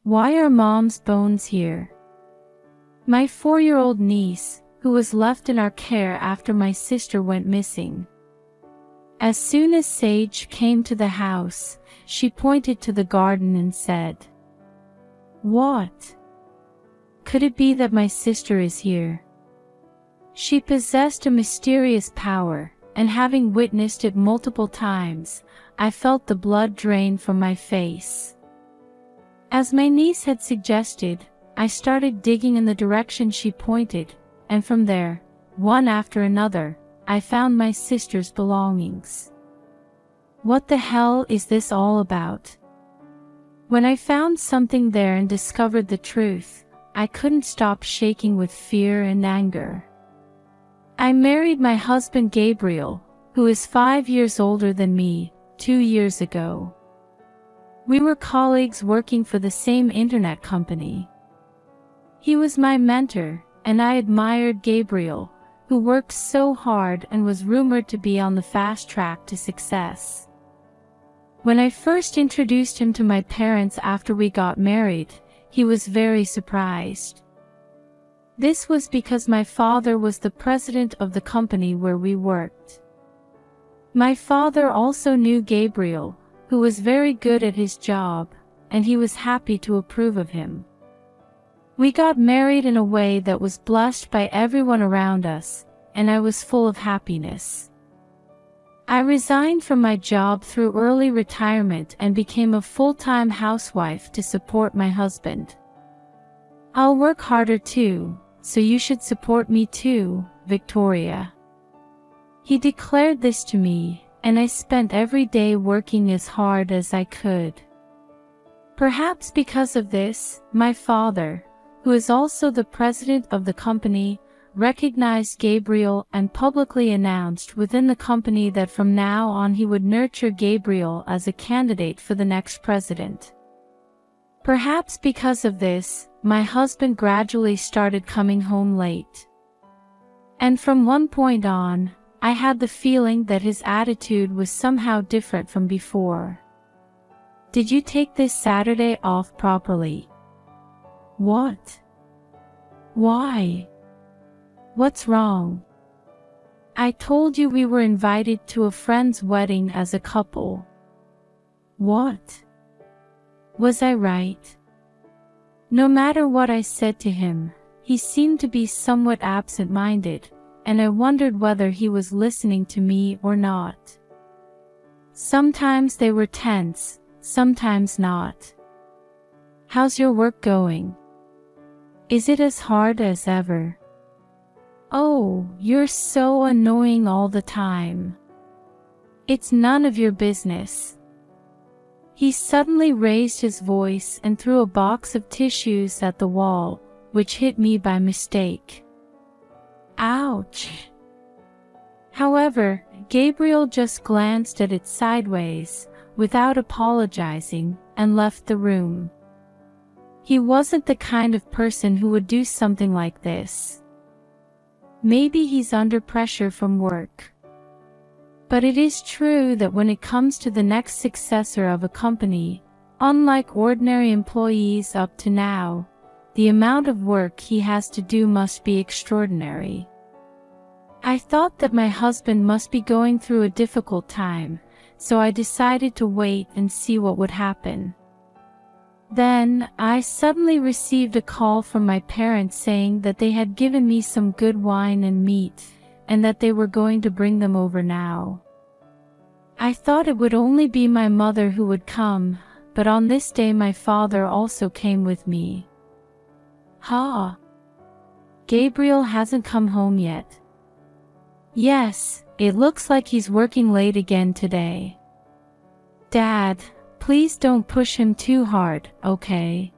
Why are Mom's bones here? My 4-year-old niece, who was left in our care after my sister went missing. As soon as Sage came to the house, she pointed to the garden and said, "What? Could it be that my sister is here?" She possessed a mysterious power, and having witnessed it multiple times, I felt the blood drain from my face. As my niece had suggested, I started digging in the direction she pointed, and from there, one after another, I found my sister's belongings. What the hell is this all about? When I found something there and discovered the truth, I couldn't stop shaking with fear and anger. I married my husband Gabriel, who is 5 years older than me, 2 years ago. We were colleagues working for the same internet company. He was my mentor, and I admired Gabriel, who worked so hard and was rumored to be on the fast track to success. When I first introduced him to my parents after we got married, he was very surprised. This was because my father was the president of the company where we worked. My father also knew Gabriel, who was very good at his job, and he was happy to approve of him. We got married in a way that was blessed by everyone around us, and I was full of happiness. I resigned from my job through early retirement and became a full-time housewife to support my husband. "I'll work harder too, so you should support me too, Victoria." He declared this to me, and I spent every day working as hard as I could. Perhaps because of this, my father, who is also the president of the company, recognized Gabriel and publicly announced within the company that from now on he would nurture Gabriel as a candidate for the next president. Perhaps because of this, my husband gradually started coming home late. And from one point on, I had the feeling that his attitude was somehow different from before. "Did you take this Saturday off properly?" "What? Why? What's wrong?" "I told you we were invited to a friend's wedding as a couple." "What? Was I right?" No matter what I said to him, he seemed to be somewhat absent-minded, and I wondered whether he was listening to me or not. Sometimes they were tense, sometimes not. "How's your work going? Is it as hard as ever?" "Oh, you're so annoying all the time." "It's none of your business." He suddenly raised his voice and threw a box of tissues at the wall, which hit me by mistake. Ouch! However, Gabriel just glanced at it sideways, without apologizing, and left the room. He wasn't the kind of person who would do something like this. Maybe he's under pressure from work. But it is true that when it comes to the next successor of a company, unlike ordinary employees up to now, the amount of work he has to do must be extraordinary. I thought that my husband must be going through a difficult time, so I decided to wait and see what would happen. Then, I suddenly received a call from my parents saying that they had given me some good wine and meat, and that they were going to bring them over now. I thought it would only be my mother who would come, but on this day my father also came with me. "Ha! Gabriel hasn't come home yet." "Yes, it looks like he's working late again today." "Dad, please don't push him too hard, okay?"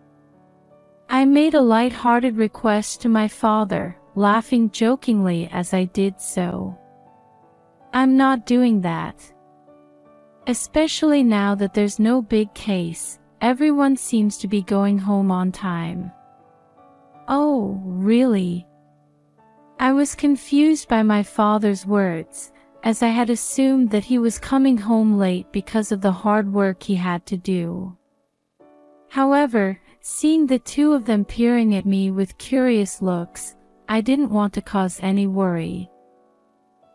I made a light-hearted request to my father, laughing jokingly as I did so. "I'm not doing that. Especially now that there's no big case, everyone seems to be going home on time." "Oh, really?" I was confused by my father's words, as I had assumed that he was coming home late because of the hard work he had to do. However, Seeing the two of them peering at me with curious looks, I didn't want to cause any worry.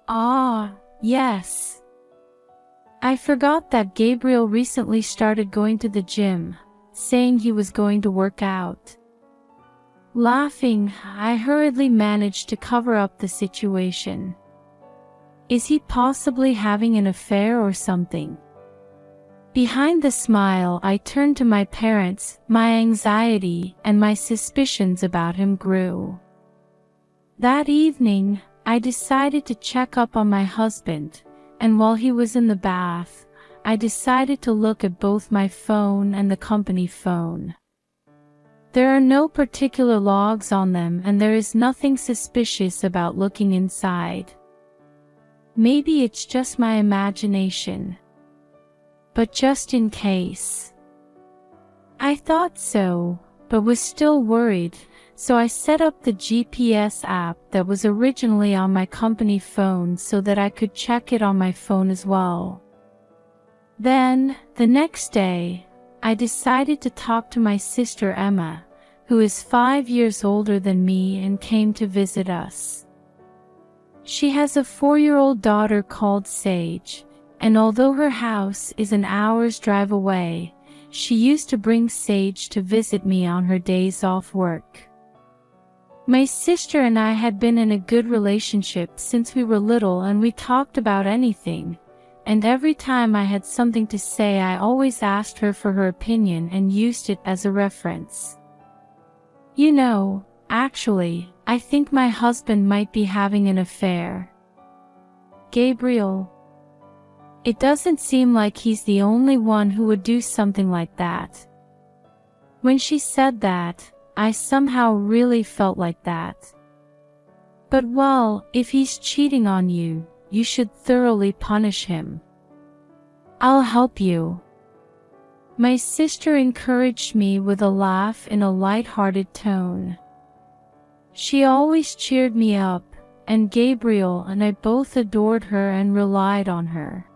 Ah, yes. I forgot that Gabriel recently started going to the gym, saying he was going to work out. Laughing, I hurriedly managed to cover up the situation. Is he possibly having an affair or something? Behind the smile, I turned to my parents. My anxiety and my suspicions about him grew. That evening, I decided to check up on my husband, and while he was in the bath, I decided to look at both my phone and the company phone. There are no particular logs on them, and there is nothing suspicious about looking inside. Maybe it's just my imagination. But just in case. I thought so, but was still worried, so I set up the GPS app that was originally on my company phone so that I could check it on my phone as well. Then, the next day, I decided to talk to my sister Emma, who is 5 years older than me and came to visit us. She has a 4-year-old daughter called Sage, and although her house is an hour's drive away, she used to bring Sage to visit me on her days off work. My sister and I had been in a good relationship since we were little, and we talked about anything, and every time I had something to say I always asked her for her opinion and used it as a reference. You know, actually, I think my husband might be having an affair. Gabriel. It doesn't seem like he's the only one who would do something like that. When she said that, I somehow really felt like that. But well, if he's cheating on you, you should thoroughly punish him. I'll help you. My sister encouraged me with a laugh in a light-hearted tone. She always cheered me up, and Gabriel and I both adored her and relied on her.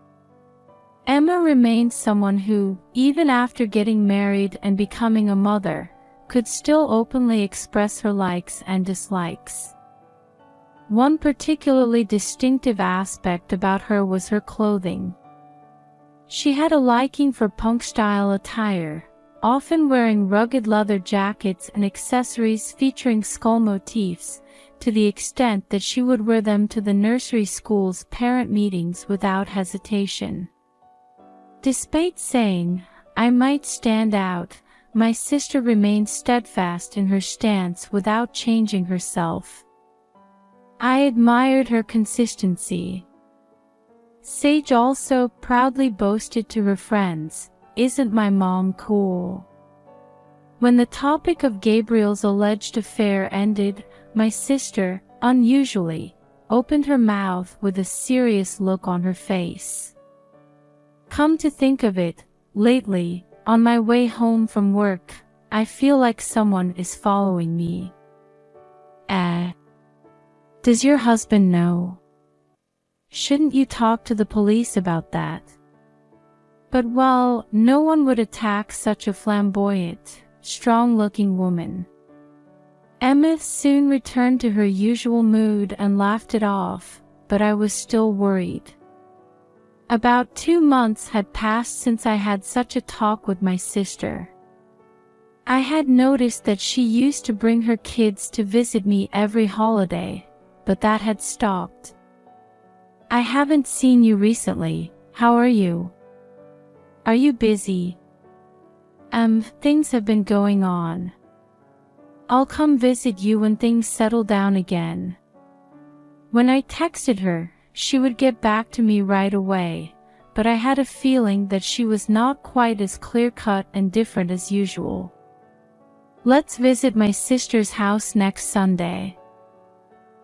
Emma remained someone who, even after getting married and becoming a mother, could still openly express her likes and dislikes. One particularly distinctive aspect about her was her clothing. She had a liking for punk-style attire, often wearing rugged leather jackets and accessories featuring skull motifs, to the extent that she would wear them to the nursery school's parent meetings without hesitation. Despite saying, "I might stand out," my sister remained steadfast in her stance without changing herself. I admired her consistency. Sage also proudly boasted to her friends, "Isn't my mom cool?" When the topic of Gabriel's alleged affair ended, my sister, unusually, opened her mouth with a serious look on her face. Come to think of it, lately, on my way home from work, I feel like someone is following me. Does your husband know? Shouldn't you talk to the police about that? But well, no one would attack such a flamboyant, strong-looking woman. Emma soon returned to her usual mood and laughed it off, but I was still worried. About 2 months had passed since I had such a talk with my sister. I had noticed that she used to bring her kids to visit me every holiday, but that had stopped. I haven't seen you recently. How are you? Are you busy? Things have been going on. I'll come visit you when things settle down again. When I texted her, she would get back to me right away, but I had a feeling that she was not quite as clear-cut and different as usual. Let's visit my sister's house next Sunday.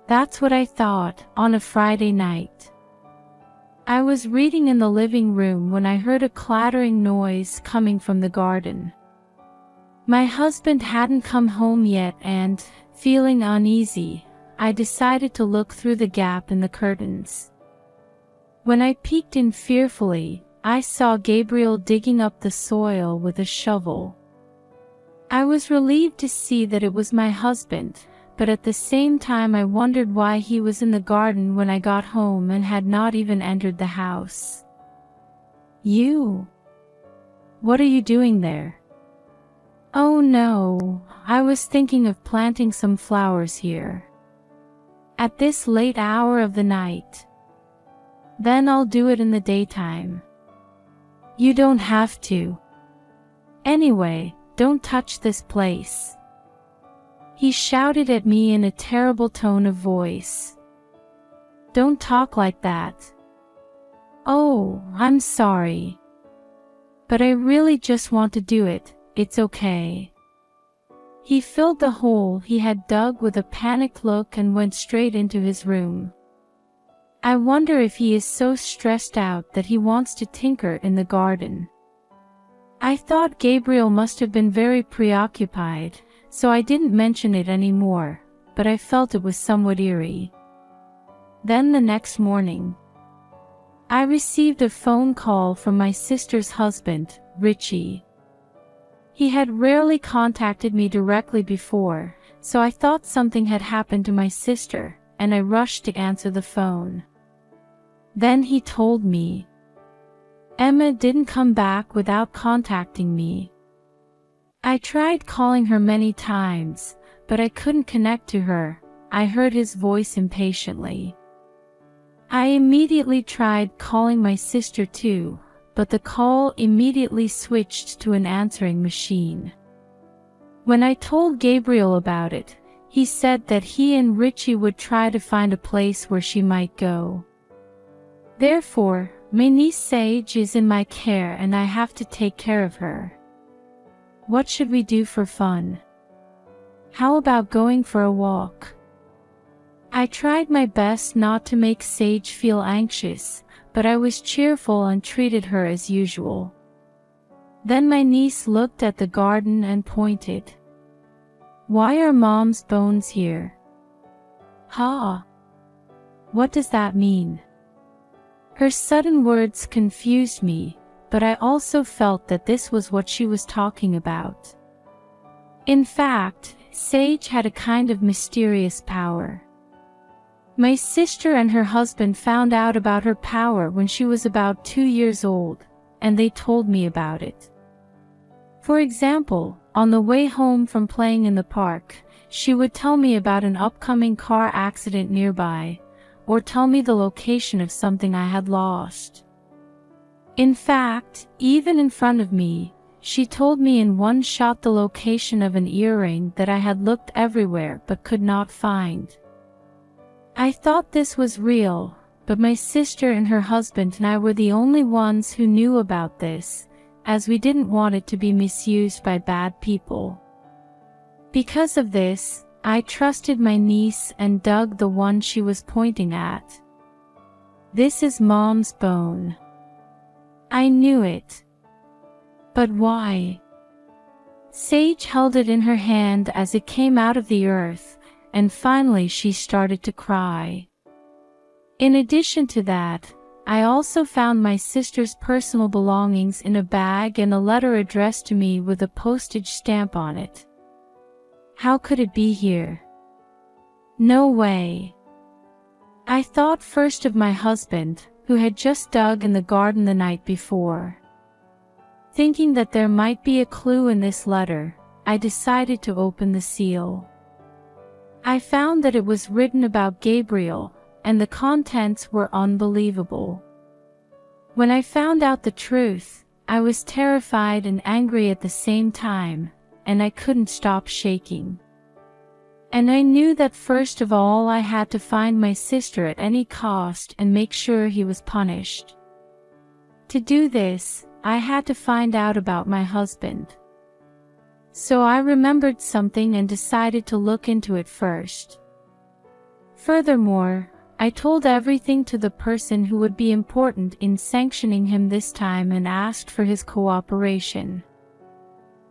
That's what I thought, on a Friday night. I was reading in the living room when I heard a clattering noise coming from the garden. My husband hadn't come home yet and, feeling uneasy, I decided to look through the gap in the curtains. When I peeked in fearfully, I saw Gabriel digging up the soil with a shovel. I was relieved to see that it was my husband, but at the same time I wondered why he was in the garden when I got home and had not even entered the house. "You? What are you doing there?" "Oh no, I was thinking of planting some flowers here. At this late hour of the night. Then I'll do it in the daytime." "You don't have to. Anyway, don't touch this place," he shouted at me in a terrible tone of voice. "Don't talk like that." "Oh, I'm sorry. But I really just want to do it, it's okay." He filled the hole he had dug with a panicked look and went straight into his room. I wonder if he is so stressed out that he wants to tinker in the garden. I thought Gabriel must have been very preoccupied, so I didn't mention it anymore, but I felt it was somewhat eerie. Then the next morning, I received a phone call from my sister's husband, Richie. He had rarely contacted me directly before, so I thought something had happened to my sister, and I rushed to answer the phone. Then he told me Emma didn't come back without contacting me. I tried calling her many times, but I couldn't connect to her. I heard his voice impatiently. I immediately tried calling my sister too, but the call immediately switched to an answering machine. When I told Gabriel about it, he said that he and Richie would try to find a place where she might go. Therefore, my niece Sage is in my care and I have to take care of her. What should we do for fun? How about going for a walk? I tried my best not to make Sage feel anxious, but I was cheerful and treated her as usual. Then my niece looked at the garden and pointed. "Why are Mom's bones here?" "Ha! What does that mean?" Her sudden words confused me, but I also felt that this was what she was talking about. In fact, Sage had a kind of mysterious power. My sister and her husband found out about her power when she was about 2 years old, and they told me about it. For example, on the way home from playing in the park, she would tell me about an upcoming car accident nearby, or tell me the location of something I had lost. In fact, even in front of me, she told me in one shot the location of an earring that I had looked everywhere but could not find. I thought this was real, but my sister and her husband and I were the only ones who knew about this, as we didn't want it to be misused by bad people. Because of this, I trusted my niece and dug the one she was pointing at. This is Mom's bone. I knew it. But why? Sage held it in her hand as it came out of the earth, and finally she started to cry. In addition to that, I also found my sister's personal belongings in a bag and a letter addressed to me with a postage stamp on it. How could it be here? No way. I thought first of my husband, who had just dug in the garden the night before. Thinking that there might be a clue in this letter, I decided to open the seal. I found that it was written about Gabriel, and the contents were unbelievable. When I found out the truth, I was terrified and angry at the same time, and I couldn't stop shaking. And I knew that first of all I had to find my sister at any cost and make sure he was punished. To do this, I had to find out about my husband. So I remembered something and decided to look into it first. Furthermore, I told everything to the person who would be important in sanctioning him this time and asked for his cooperation.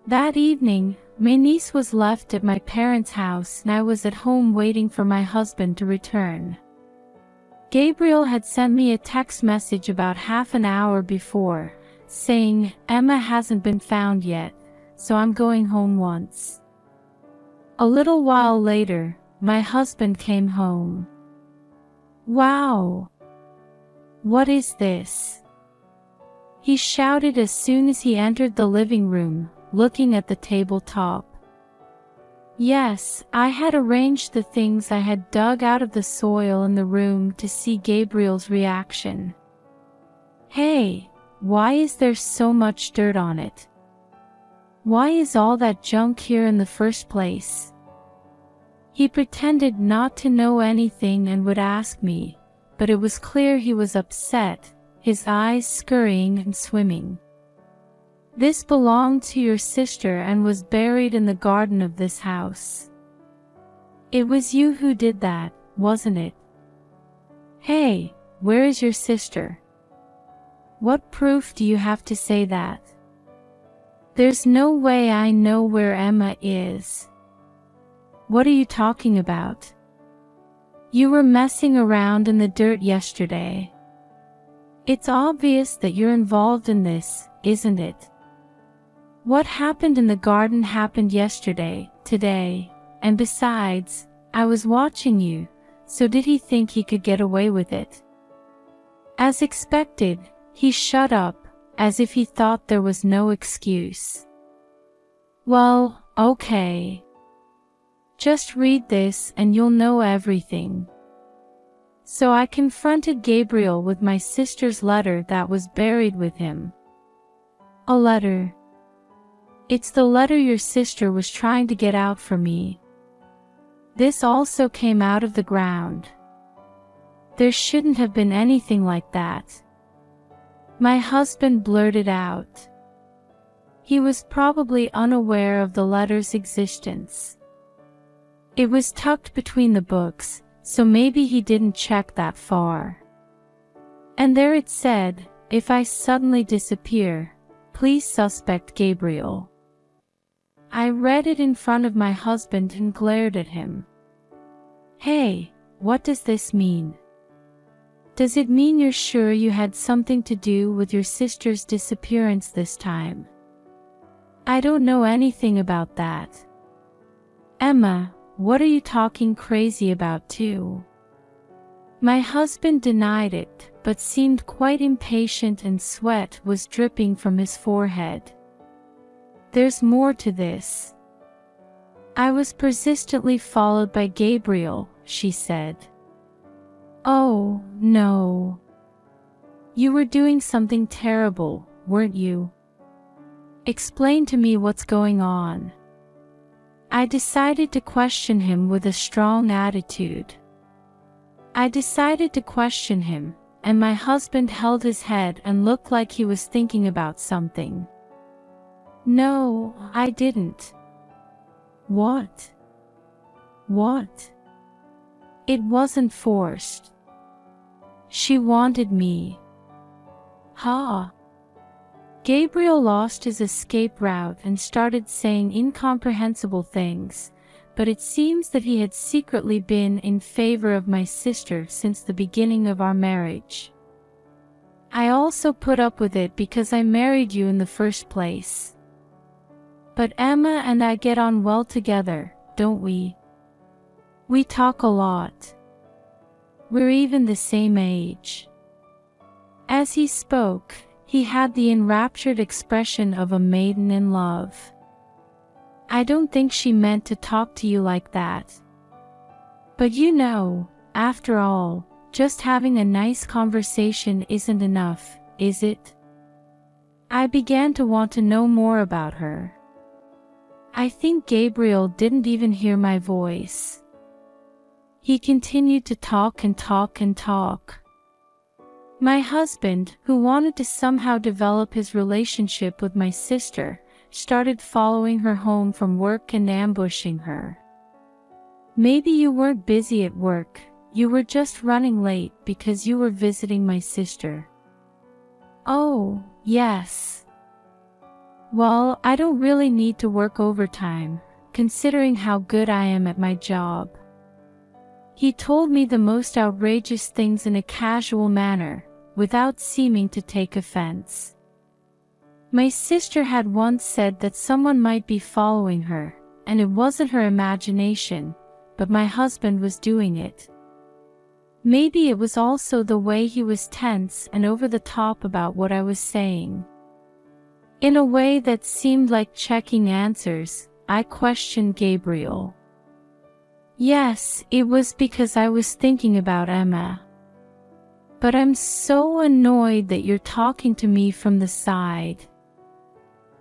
That evening, my niece was left at my parents' house and I was at home waiting for my husband to return. Gabriel had sent me a text message about half an hour before, saying, "Emma hasn't been found yet, so I'm going home once. A little while later, my husband came home. Wow! What is this? He shouted as soon as he entered the living room, looking at the tabletop. Yes, I had arranged the things I had dug out of the soil in the room to see Gabriel's reaction. Hey, why is there so much dirt on it? Why is all that junk here in the first place? He pretended not to know anything and would ask me, but it was clear he was upset, his eyes scurrying and swimming. This belonged to your sister and was buried in the garden of this house. It was you who did that, wasn't it? Hey, where is your sister? What proof do you have to say that? There's no way I know where Emma is. What are you talking about? You were messing around in the dirt yesterday. It's obvious that you're involved in this, isn't it? What happened in the garden happened yesterday, today, and besides, I was watching you, so did he think he could get away with it? As expected, he shut up, as if he thought there was no excuse. Well, okay. Just read this and you'll know everything. So I confronted Gabriel with my sister's letter that was buried with him. A letter. It's the letter your sister was trying to get out from me. This also came out of the ground. There shouldn't have been anything like that. My husband blurted out. He was probably unaware of the letter's existence. It was tucked between the books, so maybe he didn't check that far. And there it said, "If I suddenly disappear, please suspect Gabriel." I read it in front of my husband and glared at him. Hey, what does this mean? Does it mean you're sure you had something to do with your sister's disappearance this time? I don't know anything about that. Emma, what are you talking crazy about too? My husband denied it, but seemed quite impatient and sweat was dripping from his forehead. There's more to this. I was persistently followed by Gabriel, she said. Oh, no. You were doing something terrible, weren't you? Explain to me what's going on. I decided to question him with a strong attitude. And my husband held his head and looked like he was thinking about something. No, I didn't. What? What? It wasn't forced. She wanted me. Ha! Gabriel lost his escape route and started saying incomprehensible things, but it seems that he had secretly been in favor of my sister since the beginning of our marriage. I also put up with it because I married you in the first place. But Emma and I get on well together, don't we? We talk a lot. We're even the same age. As he spoke, he had the enraptured expression of a maiden in love. I don't think she meant to talk to you like that. But you know, after all, just having a nice conversation isn't enough, is it? I began to want to know more about her. I think Gabriel didn't even hear my voice. He continued to talk and talk and talk. My husband, who wanted to somehow develop his relationship with my sister, started following her home from work and ambushing her. Maybe you weren't busy at work, you were just running late because you were visiting my sister. Oh, yes. Well, I don't really need to work overtime, considering how good I am at my job. He told me the most outrageous things in a casual manner, without seeming to take offense. My sister had once said that someone might be following her, and it wasn't her imagination, but my husband was doing it. Maybe it was also the way he was tense and over the top about what I was saying. In a way that seemed like checking answers, I questioned Gabriel. Yes, it was because I was thinking about Emma. But I'm so annoyed that you're talking to me from the side.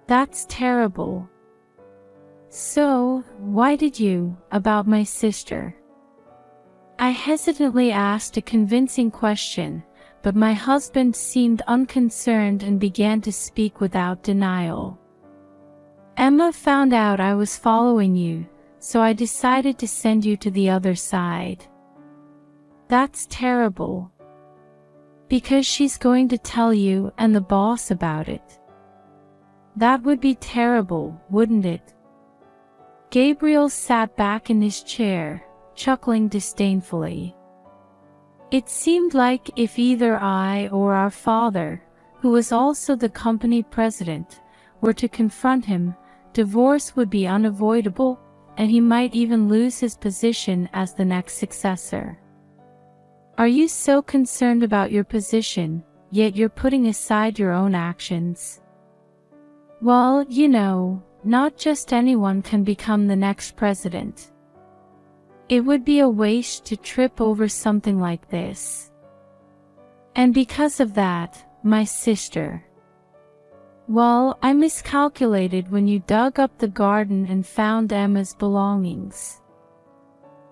That's terrible. So, why did you, about my sister? I hesitantly asked a convincing question, but my husband seemed unconcerned and began to speak without denial. Emma found out I was following you, so I decided to send you to the other side. That's terrible. Because she's going to tell you and the boss about it. That would be terrible, wouldn't it? Gabriel sat back in his chair, chuckling disdainfully. It seemed like if either I or our father, who was also the company president, were to confront him, divorce would be unavoidable, and he might even lose his position as the next successor. Are you so concerned about your position, yet you're putting aside your own actions? Well, you know, not just anyone can become the next president. It would be a waste to trip over something like this. And because of that, my sister. Well, I miscalculated when you dug up the garden and found Emma's belongings.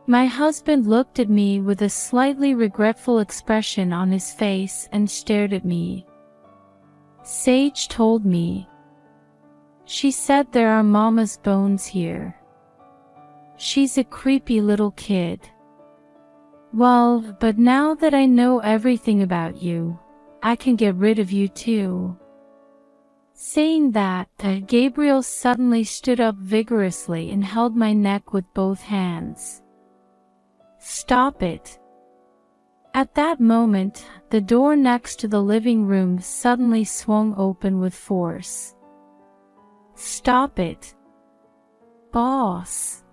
My husband looked at me with a slightly regretful expression on his face and stared at me. Sage told me. She said there are Mama's bones here. She's a creepy little kid. Well, but now that I know everything about you, I can get rid of you too. Saying that, Gabriel suddenly stood up vigorously and held my neck with both hands. Stop it. At that moment, the door next to the living room suddenly swung open with force. Stop it. Boss.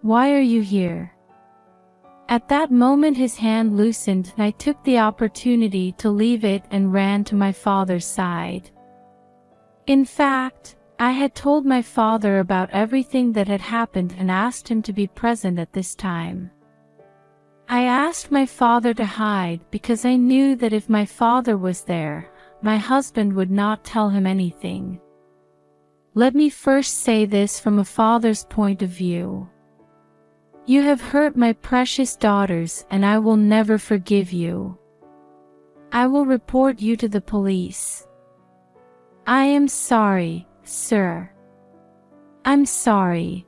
Why are you here? At that moment his hand loosened and I took the opportunity to leave it and ran to my father's side. In fact, I had told my father about everything that had happened and asked him to be present at this time. I asked my father to hide because I knew that if my father was there, my husband would not tell him anything. Let me first say this from a father's point of view. You have hurt my precious daughters and I will never forgive you. I will report you to the police. I am sorry, sir. I'm sorry.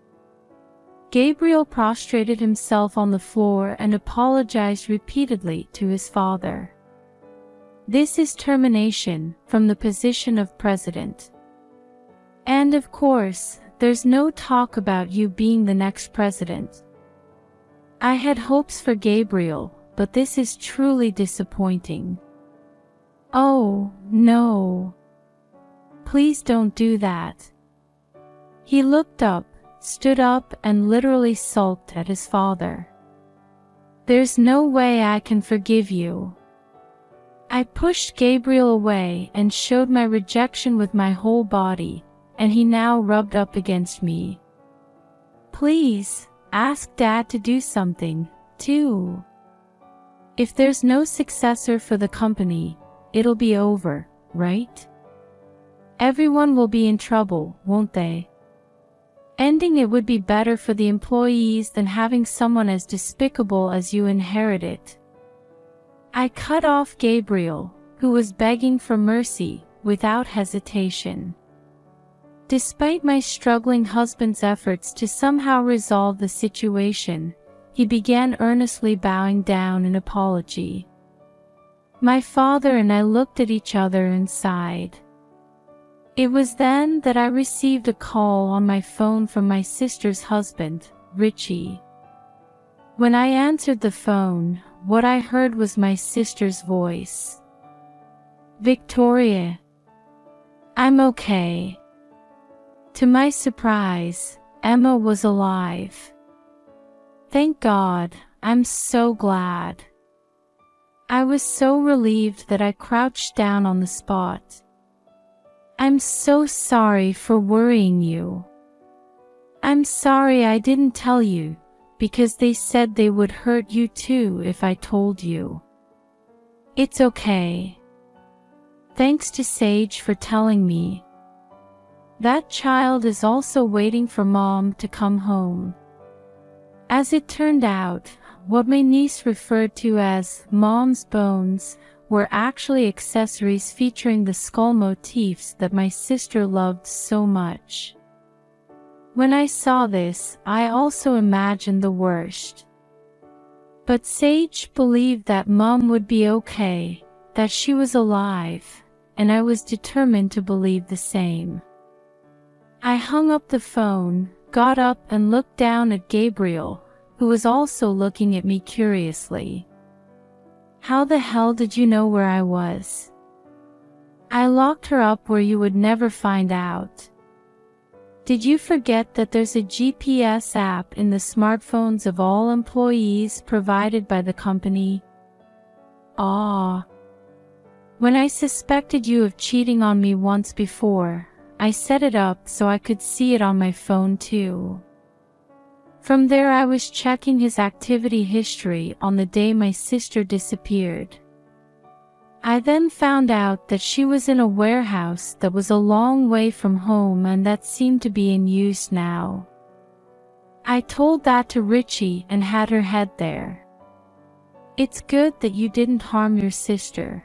Gabriel prostrated himself on the floor and apologized repeatedly to his father. This is termination from the position of president. And of course, there's no talk about you being the next president. I had hopes for Gabriel, but this is truly disappointing. Oh, no. Please don't do that. He looked up, stood up, and literally sulked at his father. There's no way I can forgive you. I pushed Gabriel away and showed my rejection with my whole body, and he now rubbed up against me. Please, ask Dad to do something, too. If there's no successor for the company, it'll be over, right? Everyone will be in trouble, won't they? Ending it would be better for the employees than having someone as despicable as you inherit it. I cut off Gabriel, who was begging for mercy, without hesitation. Despite my struggling husband's efforts to somehow resolve the situation, he began earnestly bowing down in apology. My father and I looked at each other and sighed. It was then that I received a call on my phone from my sister's husband, Richie. When I answered the phone, what I heard was my sister's voice. Victoria. I'm okay." To my surprise, Emma was alive. "Thank God, I'm so glad." I was so relieved that I crouched down on the spot. "I'm so sorry for worrying you. I'm sorry I didn't tell you, because they said they would hurt you too if I told you." "It's okay. Thanks to Sage for telling me. That child is also waiting for Mom to come home." As it turned out, what my niece referred to as Mom's bones were actually accessories featuring the skull motifs that my sister loved so much. When I saw this, I also imagined the worst. But Sage believed that Mom would be okay, that she was alive, and I was determined to believe the same. I hung up the phone, got up and looked down at Gabriel, who was also looking at me curiously. "How the hell did you know where I was?" "I locked her up where you would never find out." "Did you forget that there's a GPS app in the smartphones of all employees provided by the company?" "Ah. When I suspected you of cheating on me once before, I set it up so I could see it on my phone too. From there I was checking his activity history on the day my sister disappeared. I then found out that she was in a warehouse that was a long way from home and that seemed to be in use now. I told that to Richie and had her head there. It's good that you didn't harm your sister.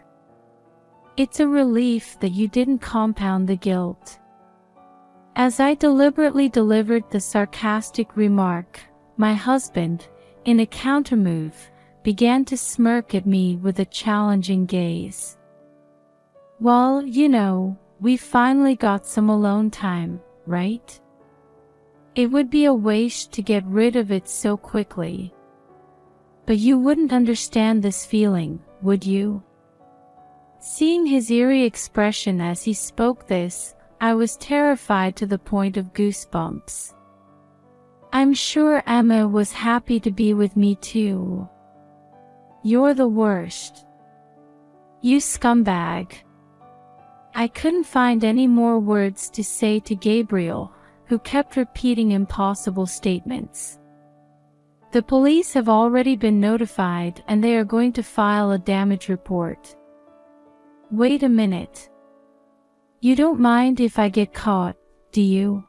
It's a relief that you didn't compound the guilt." As I deliberately delivered the sarcastic remark, my husband, in a countermove, began to smirk at me with a challenging gaze. "Well, you know, we finally got some alone time, right? It would be a waste to get rid of it so quickly. But you wouldn't understand this feeling, would you?" Seeing his eerie expression as he spoke this, I was terrified to the point of goosebumps. I'm sure Emma was happy to be with me too. "You're the worst. You scumbag." I couldn't find any more words to say to Gabriel, who kept repeating impossible statements. "The police have already been notified and they are going to file a damage report." "Wait a minute. You don't mind if I get caught, do you?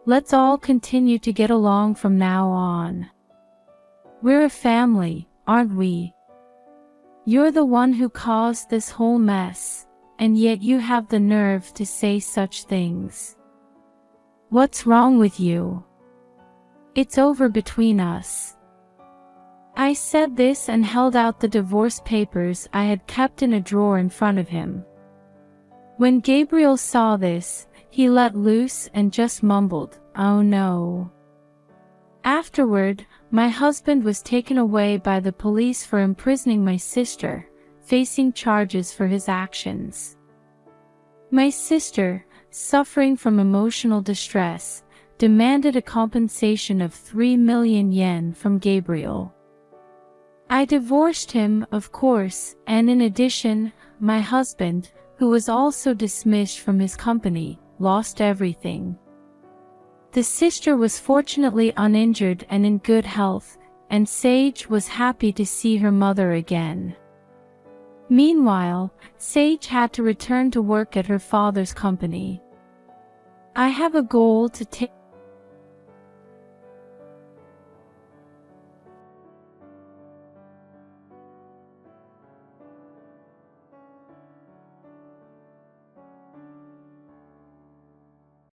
Let's all continue to get along from now on. We're a family, aren't we? You're the one who caused this whole mess, and yet you have the nerve to say such things. What's wrong with you? It's over between us." I said this and held out the divorce papers I had kept in a drawer in front of him. When Gabriel saw this, he let loose and just mumbled, "Oh no." Afterward, my husband was taken away by the police for imprisoning my sister, facing charges for his actions. My sister, suffering from emotional distress, demanded a compensation of 3 million yen from Gabriel. I divorced him, of course, and in addition, my husband, who was also dismissed from his company, lost everything. The sister was fortunately uninjured and in good health, and Sage was happy to see her mother again. Meanwhile, Sage had to return to work at her father's company. I have a goal to take